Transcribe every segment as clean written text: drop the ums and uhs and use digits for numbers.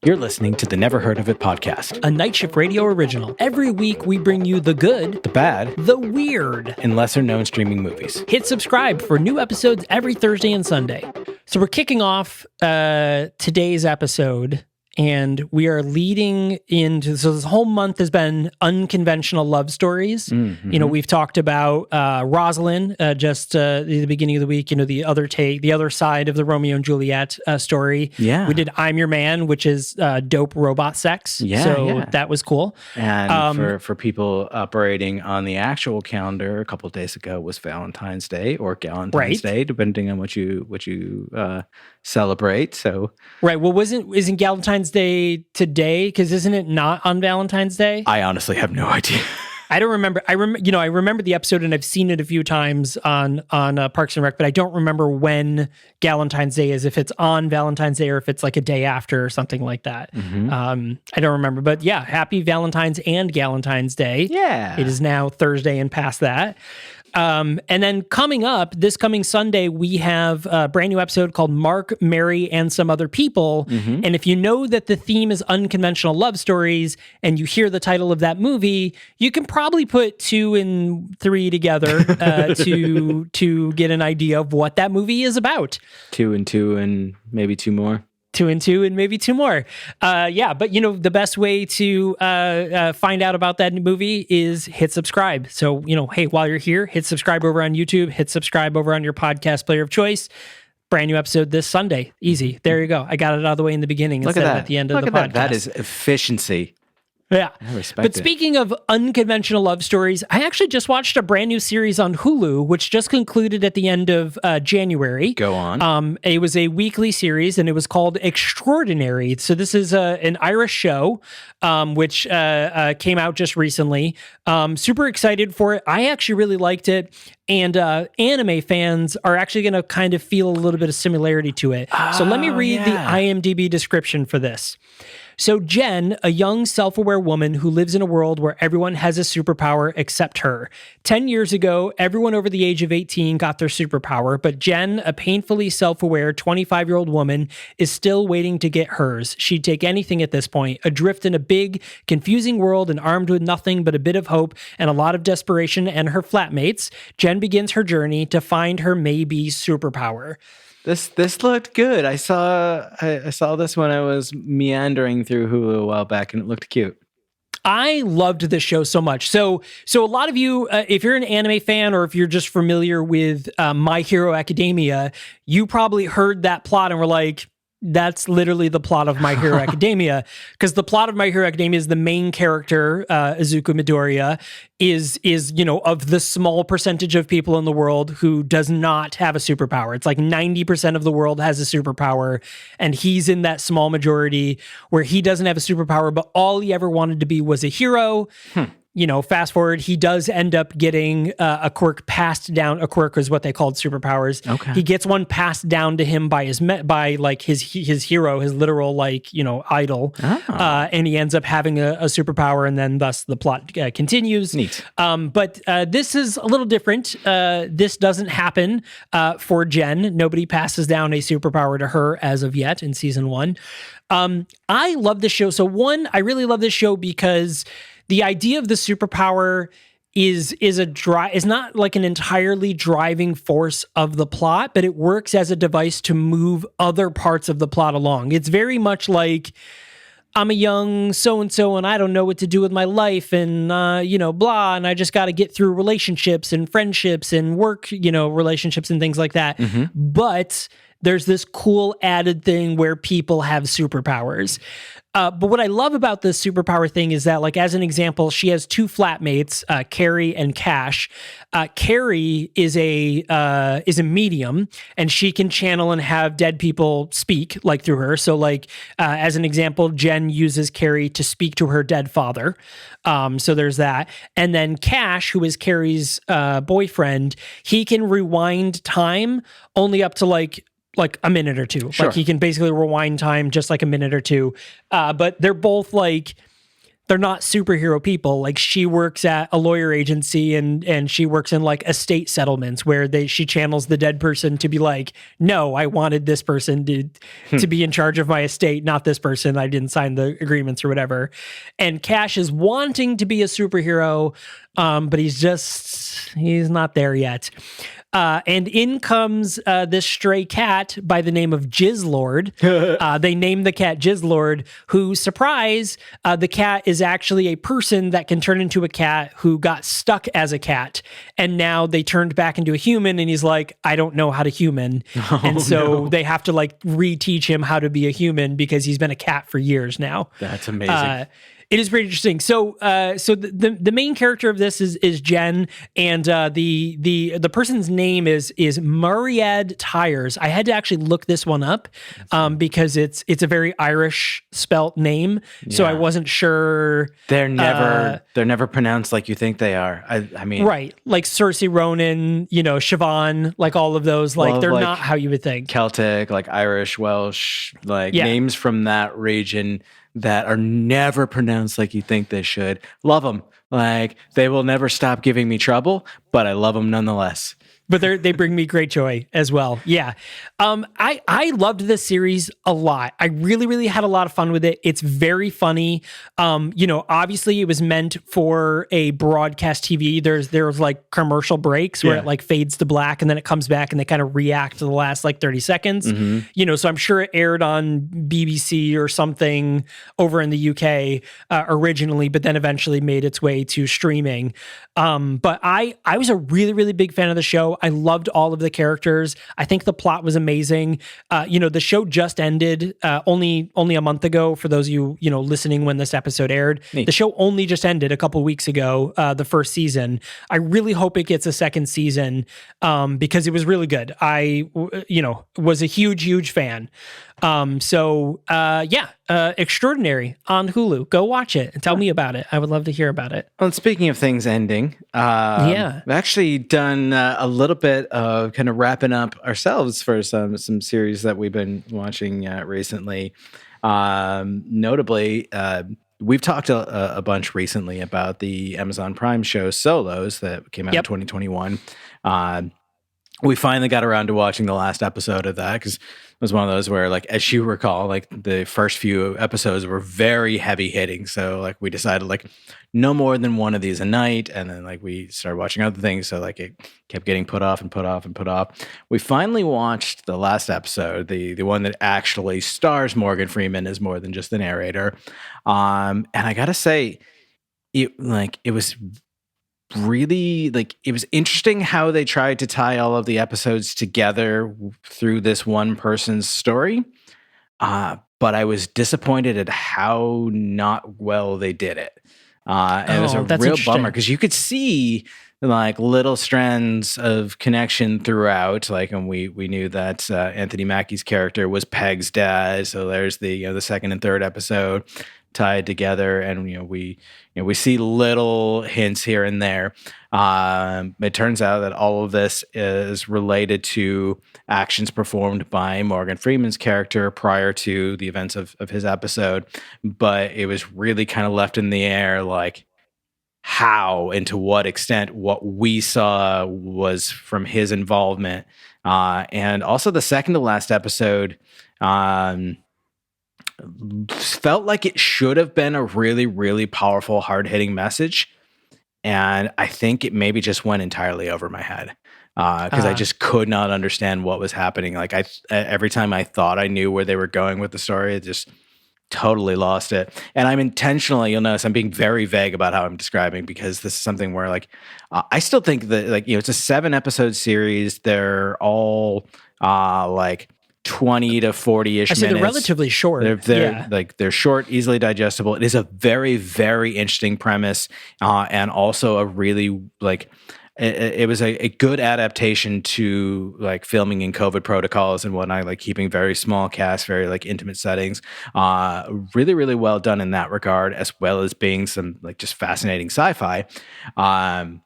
You're listening to the Never Heard of It podcast, a Night Shift Radio original. Every week we bring you the good, the bad, the weird, and lesser known streaming movies. Hit subscribe for new episodes every Thursday and Sunday. So we're kicking off today's episode, and we are leading into, so this whole month has been unconventional love stories. Mm-hmm. You know, we've talked about Rosalind just at the beginning of the week, you know, the other side of the Romeo and Juliet story. Yeah. We did I'm Your Man, which is dope robot sex. Yeah. So that was cool. And for people operating on the actual calendar, a couple of days ago was Valentine's Day or Galentine's Day, depending on what you celebrate. So right. Well, isn't Galentine's Day today? Because isn't it not on Valentine's Day? I honestly have no idea. I don't remember. I remember the episode, and I've seen it a few times on Parks and Rec, but I don't remember when Galentine's Day is. If it's on Valentine's Day or if it's like a day after or something like that. Mm-hmm. I don't remember. But yeah, happy Valentine's and Galentine's Day. Yeah, it is now Thursday and past that. And then coming up this coming Sunday, we have a brand new episode called Mark, Mary, and Some Other People. Mm-hmm. And if you know that the theme is unconventional love stories and you hear the title of that movie, you can probably put 2 and 3 together to get an idea of what that movie is about. 2 and 2 and maybe 2 more. 2 and 2 and maybe 2 more. But you know, the best way to find out about that movie is hit subscribe. So, you know, hey, while you're here, hit subscribe over on YouTube, hit subscribe over on your podcast player of choice. Brand new episode this Sunday. Easy. There you go. I got it out of the way in the beginning instead of at the end of the podcast. That is efficiency. Yeah. I respect but speaking of unconventional love stories, I actually just watched a brand new series on Hulu, which just concluded at the end of January. Go on. It was a weekly series, and it was called Extraordinary. So this is an Irish show, which came out just recently. Super excited for it. I actually really liked it. And anime fans are actually going to kind of feel a little bit of similarity to it. So let me read the IMDb description for this. So Jen, a young self-aware woman who lives in a world where everyone has a superpower except her. 10 years ago, everyone over the age of 18 got their superpower, but Jen, a painfully self-aware 25-year-old woman, is still waiting to get hers. She'd take anything at this point. Adrift in a big, confusing world and armed with nothing but a bit of hope and a lot of desperation and her flatmates, Jen begins her journey to find her maybe superpower. This looked good. I saw this when I was meandering through Hulu a while back, and it looked cute. I loved this show so much. So a lot of you, if you're an anime fan or if you're just familiar with My Hero Academia, you probably heard that plot and were like, that's literally the plot of My Hero Academia, because the plot of My Hero Academia is the main character, Izuku Midoriya, is you know, of the small percentage of people in the world who does not have a superpower. It's like 90% of the world has a superpower, and he's in that small majority where he doesn't have a superpower, but all he ever wanted to be was a hero. You know, fast forward, he does end up getting a quirk passed down. A quirk is what they called superpowers. Okay. He gets one passed down to him by his hero, his literal, like, you know, idol. Oh. And he ends up having a superpower, and then thus the plot continues. Neat. But this is a little different. This doesn't happen for Jen. Nobody passes down a superpower to her as of yet in season 1. I love this show. So one, I really love this show because the idea of the superpower is not like an entirely driving force of the plot, but it works as a device to move other parts of the plot along. It's very much like, I'm a young so-and-so and I don't know what to do with my life and, you know, blah, and I just got to get through relationships and friendships and work, you know, relationships and things like that. Mm-hmm. But there's this cool added thing where people have superpowers. But what I love about this superpower thing is that, like, as an example, she has 2 flatmates, Carrie and Cash. Carrie is a medium, and she can channel and have dead people speak, like, through her. So, like, as an example, Jen uses Carrie to speak to her dead father. So there's that. And then Cash, who is Carrie's boyfriend, he can rewind time only up to, like a minute or two. Sure. Like, he can basically rewind time just like a minute or two. But they're both like, they're not superhero people. Like she works at a lawyer agency and she works in like estate settlements where she channels the dead person to be like, no, I wanted this person to be in charge of my estate, not this person. I didn't sign the agreements or whatever. And Cash is wanting to be a superhero, but he's not there yet. And in comes this stray cat by the name of Jizzlord. They named the cat Jizzlord, who, surprise, the cat is actually a person that can turn into a cat who got stuck as a cat. And now they turned back into a human, and he's like, I don't know how to human. And so they have to like reteach him how to be a human because he's been a cat for years now. That's amazing. It is pretty interesting. So, the main character of this is Jen, and the person's name is Muriad Tyres. I had to actually look this one up because it's a very Irish spelt name, so I wasn't sure. They're never pronounced like you think they are. I mean, right, like Saoirse Ronan, Siobhan, like all of those, like they're not how you would think. Celtic, like Irish, Welsh, like names from that region that are never pronounced like you think they should. Love them. Like, they will never stop giving me trouble, but I love them nonetheless. But they bring me great joy as well. Yeah. I loved this series a lot. I really, really had a lot of fun with it. It's very funny. Obviously it was meant for a broadcast TV. There's like commercial breaks where it like fades to black and then it comes back and they kind of react to the last like 30 seconds. Mm-hmm. So I'm sure it aired on BBC or something over in the UK originally, but then eventually made its way to streaming. But I was a really, really big fan of the show. I loved all of the characters. I think the plot was amazing. The show just ended only a month ago. For those of you listening when this episode aired, the show only just ended a couple weeks ago. The first season. I really hope it gets a second season because it was really good. I was a huge fan. Extraordinary on Hulu. Go watch it and tell me about it. I would love to hear about it. Well, speaking of things ending, I've actually done a little bit of kind of wrapping up ourselves for some series that we've been watching recently. Notably, we've talked a bunch recently about the Amazon Prime show Solos that came out in 2021. We finally got around to watching the last episode of that because it was one of those where, like, as you recall, like the first few episodes were very heavy hitting. So like we decided like no more than one of these a night. And then like we started watching other things. So like it kept getting put off. We finally watched the last episode, the one that actually stars Morgan Freeman as more than just the narrator. And I gotta say, it was really, like, it was interesting how they tried to tie all of the episodes together through this one person's story. But I was disappointed at how not well they did it. And it was a real bummer because you could see like little strands of connection throughout. Like, and we knew that Anthony Mackie's character was Peg's dad. So there's the second and third episode tied together, and we see little hints here and there. It turns out that all of this is related to actions performed by Morgan Freeman's character prior to the events of his episode, but it was really kind of left in the air, like how and to what extent what we saw was from his involvement. And also the second to last episode felt like it should have been a really, really powerful, hard-hitting message. And I think it maybe just went entirely over my head because I just could not understand what was happening. Like every time I thought I knew where they were going with the story, it just totally lost it. And I'm intentionally, you'll notice I'm being very vague about how I'm describing because this is something where like I still think that it's a 7-episode series. They're all like 20 to 40-ish minutes. They're relatively short. They're short, easily digestible. It is a very, very interesting premise, and also a really it was a good adaptation to like filming in COVID protocols and whatnot, like keeping very small cast, very like intimate settings. Really, really well done in that regard, as well as being some like just fascinating sci-fi. I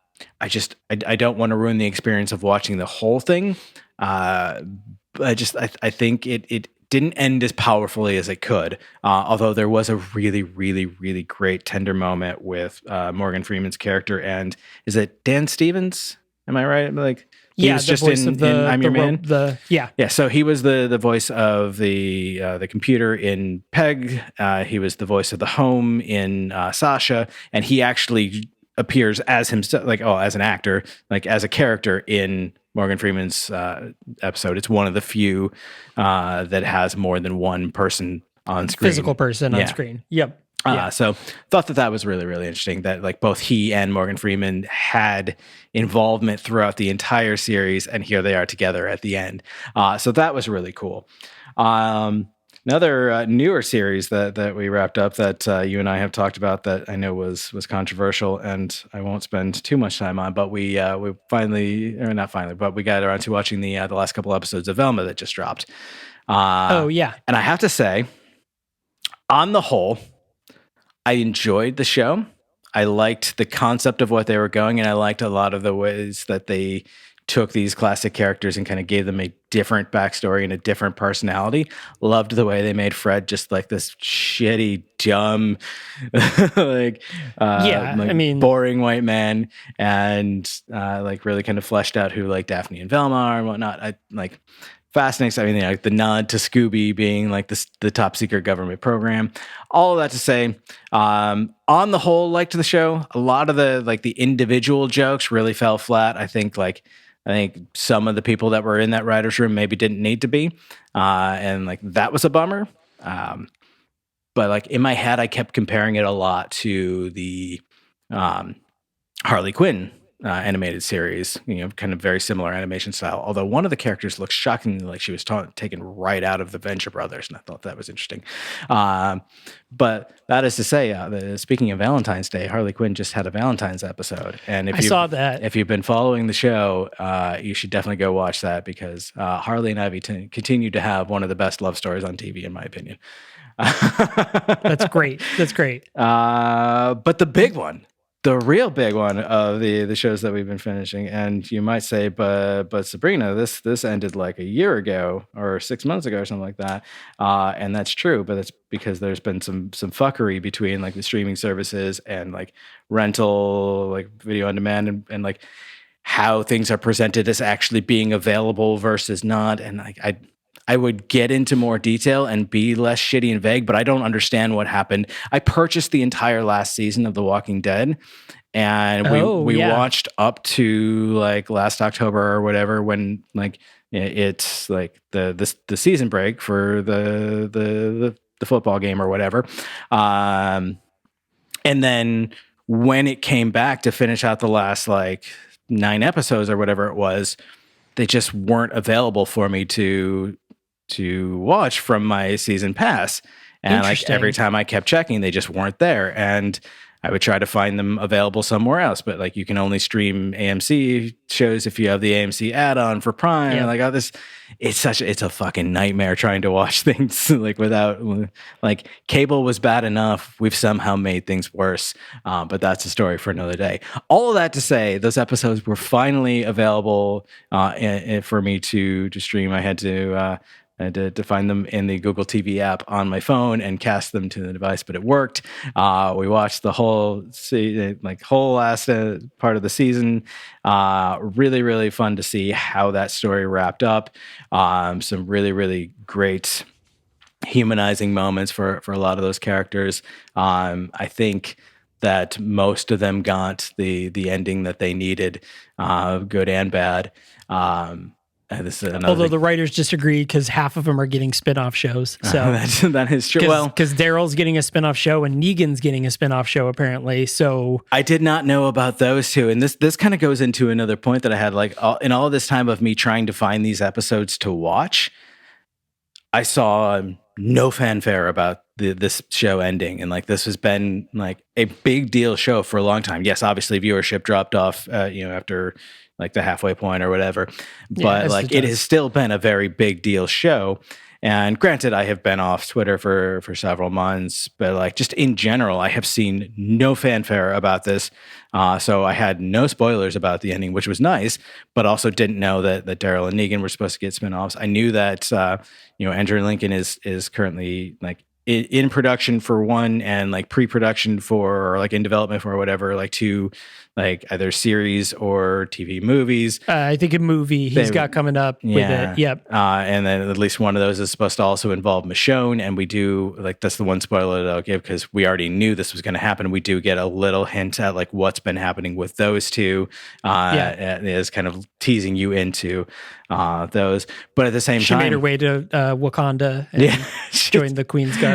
don't want to ruin the experience of watching the whole thing. I think it didn't end as powerfully as it could. Although there was a really, really, really great tender moment with Morgan Freeman's character, and is it Dan Stevens? Am I right? Like he was just in I'm Your Man. Yeah. So he was the voice of the computer in Peg. He was the voice of the home in Sasha, and he actually appears as himself, like as an actor, like as a character in Morgan Freeman's episode. It's one of the few that has more than one person on screen, physical person on screen. Yep. So thought that was really, really interesting that like both he and Morgan Freeman had involvement throughout the entire series, and here they are together at the end. So that was really cool. Another newer series that we wrapped up that you and I have talked about that I know was controversial, and I won't spend too much time on, but we finally, or not finally, but we got around to watching the last couple episodes of Velma that just dropped. And I have to say, on the whole, I enjoyed the show. I liked the concept of what they were going, and I liked a lot of the ways that they took these classic characters and kind of gave them a different backstory and a different personality. Loved the way they made Fred just like this shitty, dumb, boring white man, and like really kind of fleshed out who like Daphne and Velma are and whatnot. I like fascinating. I mean, like the nod to Scooby being like the top secret government program. All of that to say, on the whole, liked the show. A lot of the like the individual jokes really fell flat. I think some of the people that were in that writer's room maybe didn't need to be. And like that was a bummer. But like in my head, I kept comparing it a lot to the Harley Quinn animated series, kind of very similar animation style. Although one of the characters looks shockingly like she was taken right out of the Venture Brothers, and I thought that was interesting. But that is to say, speaking of Valentine's Day, Harley Quinn just had a Valentine's episode, and I saw that. If you've been following the show, you should definitely go watch that because Harley and Ivy continue to have one of the best love stories on TV, in my opinion. That's great. But the big one. The real big one of the shows that we've been finishing, and you might say, but Sabrina, this ended like a year ago or 6 months ago or something like that, and that's true. But it's because there's been some fuckery between like the streaming services and like rental, like video on demand, and like how things are presented as actually being available versus not. And like I would get into more detail and be less shitty and vague, but I don't understand what happened. I purchased the entire last season of The Walking Dead, and we watched up to like last October or whatever, when like it's like the season break for the football game or whatever. And then when it came back to finish out the last like 9 episodes or whatever it was, they just weren't available for me to watch from my season pass. And like every time I kept checking, they just weren't there. And I would try to find them available somewhere else, but like you can only stream AMC shows if you have the AMC add-on for Prime. And like it's a fucking nightmare trying to watch things like without, like cable was bad enough. We've somehow made things worse. But that's a story for another day. All of that to say, those episodes were finally available for me to stream. I had to find them in the Google TV app on my phone and cast them to the device, but it worked. We watched the whole last part of the season. Really, really fun to see how that story wrapped up. Some really, really great humanizing moments for a lot of those characters. I think that most of them got the ending that they needed, good and bad. Although the writers disagree because half of them are getting spin-off shows. So that is true. Because Daryl's getting a spin-off show and Negan's getting a spin-off show apparently. So I did not know about those two, and this kind of goes into another point that I had. Like in all this time of me trying to find these episodes to watch, I saw no fanfare about this show ending, and like this has been like a big deal show for a long time. Yes, obviously viewership dropped off, after like the halfway point or whatever, but like it has still been a very big deal show. And granted, I have been off Twitter for several months, but like just in general, I have seen no fanfare about this. So I had no spoilers about the ending, which was nice, but also didn't know that Daryl and Negan were supposed to get spinoffs. I knew that Andrew Lincoln is currently like in production for one, and like pre-production for, or like in development for whatever, like two, like either series or TV movies. I think a movie he's got coming up with it. Yep. And then at least one of those is supposed to also involve Michonne. And we do, like, that's the one spoiler that I'll give because we already knew this was going to happen. We do get a little hint at like what's been happening with those two. Is kind of teasing you into those. But at the same time, she made her way to Wakanda and joined the Queen's Guard.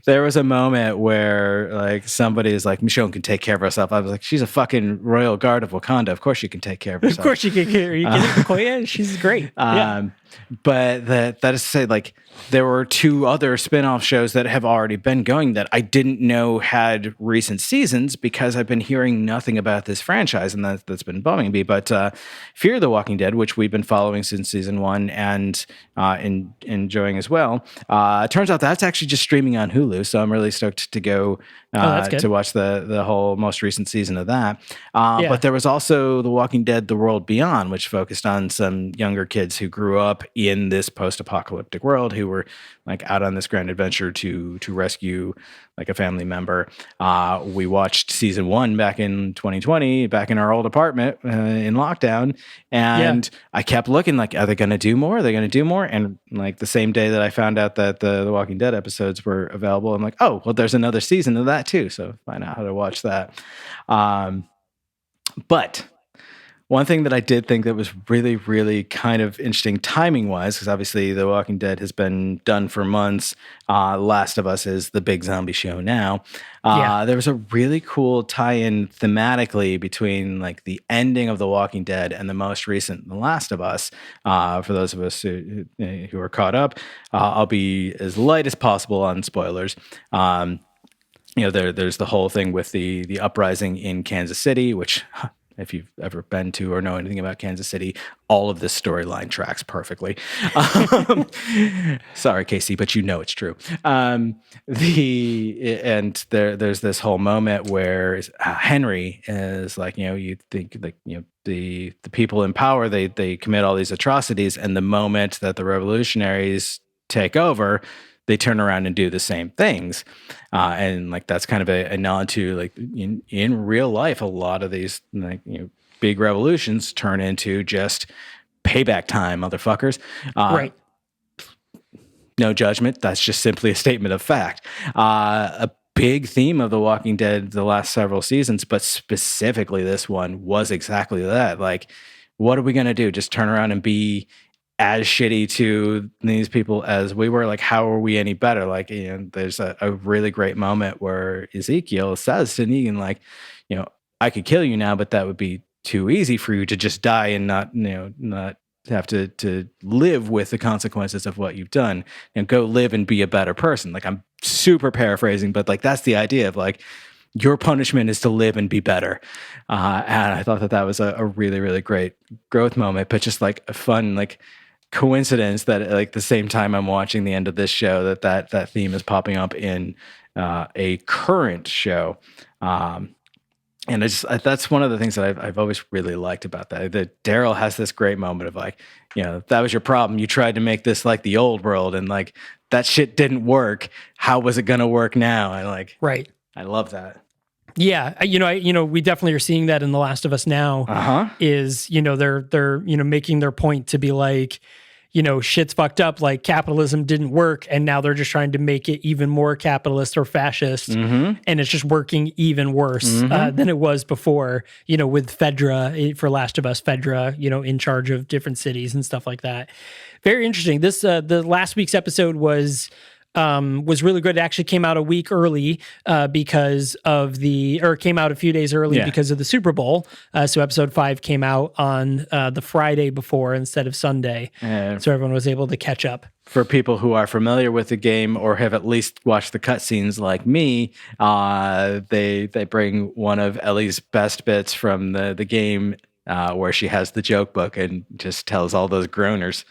There was a moment where like somebody is like, Michonne can take care of herself. I was like, she's a fucking royal guard of Wakanda. Of course she can take care of herself. Of course she can care. You get it, Okoye? She's great. But that is to say, like, there were two other spin-off shows that have already been going that I didn't know had recent seasons because I've been hearing nothing about this franchise, and that's been bumming me. But Fear the Walking Dead, which we've been following since season 1 and enjoying as well, turns out that's actually just streaming on Hulu. So I'm really stoked to go to watch the whole most recent season of that. But there was also The Walking Dead: The World Beyond, which focused on some younger kids who grew up in this post-apocalyptic world, who were like out on this grand adventure to rescue like a family member. We watched season 1 back in 2020, back in our old apartment in lockdown, and I kept looking like, are they going to do more? Are they going to do more? And like the same day that I found out that the Walking Dead episodes were available, I'm like, oh, well, there's another season of that too. So find out how to watch that. But one thing that I did think that was really, really kind of interesting timing-wise, because obviously The Walking Dead has been done for months. Last of Us is the big zombie show now. There was a really cool tie-in thematically between like the ending of The Walking Dead and the most recent The Last of Us. For those of us who are caught up, I'll be as light as possible on spoilers. There's the whole thing with the uprising in Kansas City, which... if you've ever been to or know anything about Kansas City, all of this storyline tracks perfectly. Sorry, Casey, but you know it's true. There's this whole moment where Henry is like, you think like, the people in power, they commit all these atrocities, and the moment that the revolutionaries take over, they turn around and do the same things. And like, that's kind of a nod to like in real life, a lot of these like, big revolutions turn into just payback time, motherfuckers. Right. No judgment. That's just simply a statement of fact. A big theme of The Walking Dead the last several seasons, but specifically this one, was exactly that. Like, what are we going to do? Just turn around and be as shitty to these people as we were? Like, how are we any better? Like, there's a really great moment where Ezekiel says to Negan, like, I could kill you now, but that would be too easy for you to just die and not have to live with the consequences of what you've done, and go live and be a better person. Like, I'm super paraphrasing, but like, that's the idea of like, your punishment is to live and be better. And I thought that was a really, really great growth moment, but just like a fun, like, coincidence that like the same time I'm watching the end of this show, that theme is popping up in a current show. And that's one of the things that I've always really liked about that Daryl has this great moment of like, that was your problem. You tried to make this like the old world, and like that shit didn't work. How was it going to work now? And like, right. I love that. Yeah, we definitely are seeing that in The Last of Us now. Is they're making their point to be like, shit's fucked up. Like, capitalism didn't work, and now they're just trying to make it even more capitalist or fascist, and it's just working even worse than it was before. With Fedra for Last of Us, Fedra, in charge of different cities and stuff like that. Very interesting. This the last week's episode was really good. It actually came out a week early came out a few days early because of the Super Bowl. So episode 5 came out on the Friday before instead of Sunday. So everyone was able to catch up. For people who are familiar with the game or have at least watched the cutscenes like me, they bring one of Ellie's best bits from the game where she has the joke book and just tells all those groaners.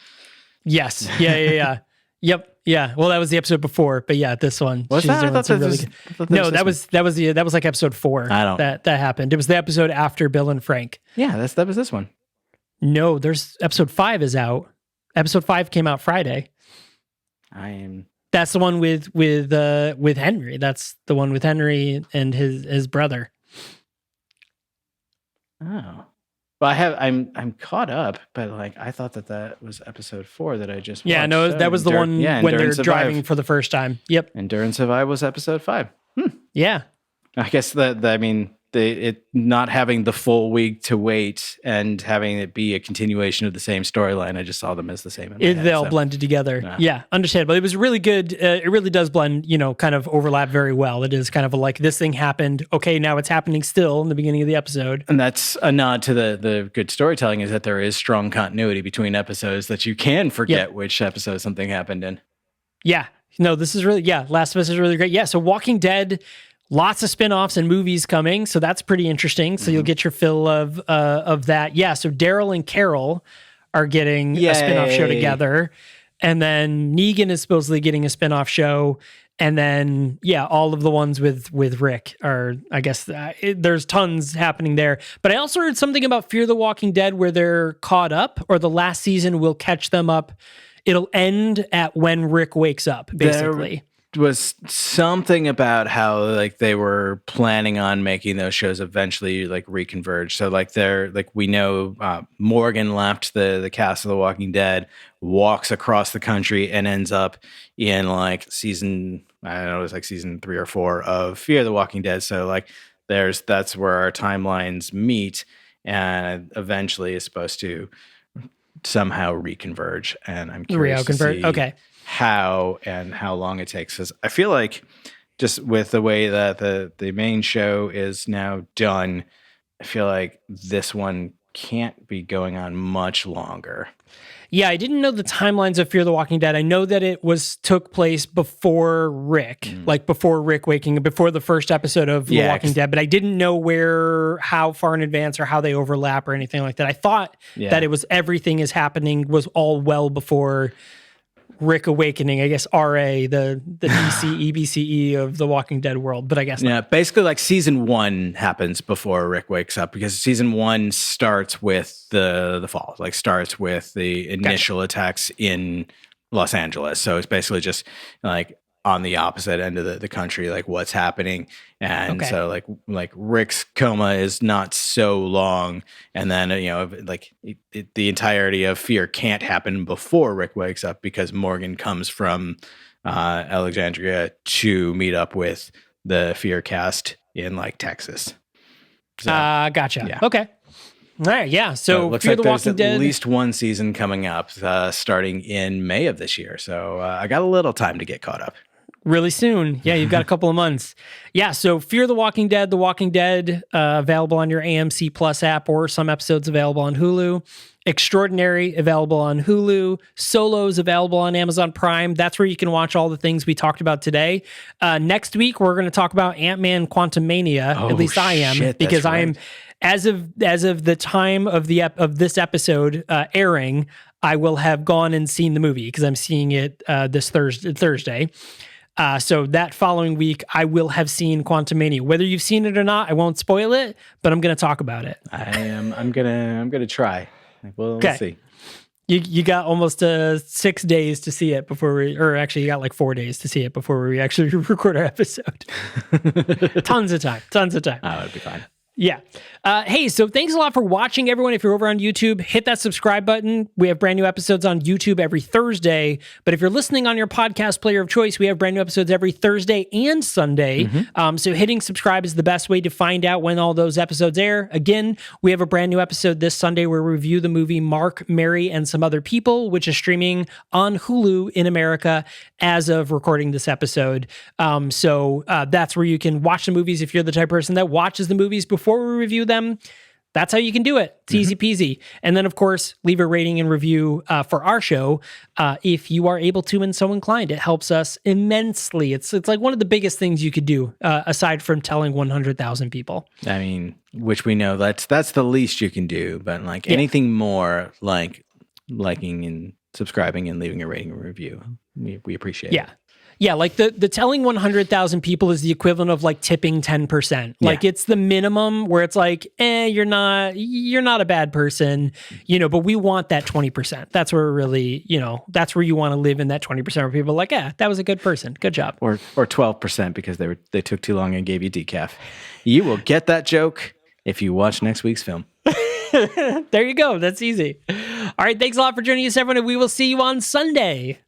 Yes. Yeah. Yep. Yeah. Well, that was the episode before, but yeah, this one. Was she's that? I doing thought some that really was, good. I thought No, this that was like episode 4. I don't. That happened. It was the episode after Bill and Frank. Yeah, that was this one. No, there's episode 5 is out. Episode 5 came out Friday. That's the one with Henry. That's the one with Henry and his brother. Oh. Well, I'm caught up, but like I thought that was episode 4 that I just watched. Yeah, no, that was the one when they're driving for the first time. Yep. Endure and Survive was episode 5. Yeah. I guess it not having the full week to wait and having it be a continuation of the same storyline. I just saw them as the same. They all blended together. Yeah, understandable. It was really good. It really does blend, kind of overlap very well. It is kind of like this thing happened. Okay, now it's happening still in the beginning of the episode. And that's a nod to the good storytelling is that there is strong continuity between episodes that you can forget which episode something happened in. Yeah. No, this is really, Last of Us is really great. Yeah, so Walking Dead, lots of spinoffs and movies coming, so that's pretty interesting. So you'll get your fill of that. Yeah, so Daryl and Carol are getting a spinoff show together, and then Negan is supposedly getting a spinoff show, and then all of the ones with Rick are, I guess, there's tons happening there. But I also heard something about Fear the Walking Dead where they're caught up, or the last season will catch them up. It'll end at when Rick wakes up, basically. Was something about how like they were planning on making those shows eventually like reconverge. So like we know Morgan left the cast of The Walking Dead, walks across the country and ends up in like season, I don't know, it was like season 3 or 4 of Fear the Walking Dead. So like that's where our timelines meet and eventually is supposed to somehow reconverge. And I'm curious to see how and how long it takes. Because I feel like just with the way that the main show is now done, I feel like this one can't be going on much longer. Yeah, I didn't know the timelines of Fear the Walking Dead. I know that it took place before Rick, like before Rick waking up, before the first episode of The Walking Dead, but I didn't know how far in advance or how they overlap or anything like that. I thought that it was everything is happening was all well before Rick awakening, I guess RA, the DC, EBCE of the Walking Dead world, but I guess not. Yeah, basically like season 1 happens before Rick wakes up because season 1 starts with the fall, like starts with the initial attacks in Los Angeles. So it's basically just like on the opposite end of the country, like what's happening. And so like Rick's coma is not so long. And then, the entirety of Fear can't happen before Rick wakes up because Morgan comes from Alexandria to meet up with the Fear cast in like Texas. So, gotcha. Yeah. Okay. All right. Yeah. So looks Fear like the Walking Dead. At least one season coming up starting in May of this year. So I got a little time to get caught up. Really soon. Yeah, you've got a couple of months. Yeah, so Fear the Walking Dead, available on your AMC Plus app, or some episodes available on Hulu. Extraordinary, available on Hulu. Solos, available on Amazon Prime. That's where you can watch all the things we talked about today. Next week, we're going to talk about Ant-Man Quantumania. At least I am, because I am, as of the time of this episode airing, I will have gone and seen the movie because I'm seeing it this Thursday. So that following week, I will have seen Quantumania. Whether you've seen it or not, I won't spoil it, but I'm going to talk about it. I'm gonna try. We'll see. You got almost 6 days to see it or actually you got like 4 days to see it before we actually record our episode. Tons of time. Oh, it'll be fine. Yeah. Hey, so thanks a lot for watching, everyone. If you're over on YouTube, hit that subscribe button. We have brand new episodes on YouTube every Thursday. But if you're listening on your podcast player of choice, we have brand new episodes every Thursday and Sunday. So hitting subscribe is the best way to find out when all those episodes air. Again, we have a brand new episode this Sunday where we review the movie Mark, Mary, and Some Other People, which is streaming on Hulu in America as of recording this episode. So that's where you can watch the movies if you're the type of person that watches the movies before we review them. That's how you can do it. It's easy peasy. And then, of course, leave a rating and review for our show if you are able to and so inclined. It helps us immensely. It's like one of the biggest things you could do aside from telling 100,000 people. I mean, which we know that's the least you can do. But like anything more, like liking and subscribing and leaving a rating and review. We appreciate it. Yeah, like the telling 100,000 people is the equivalent of like tipping 10%. Like it's the minimum where it's like, you're not a bad person, but we want that 20%. That's where really, that's where you want to live in that 20% where people are like, that was a good person. Good job. Or 12% because they took too long and gave you decaf. You will get that joke if you watch next week's film. There you go. That's easy. All right. Thanks a lot for joining us, everyone. And we will see you on Sunday.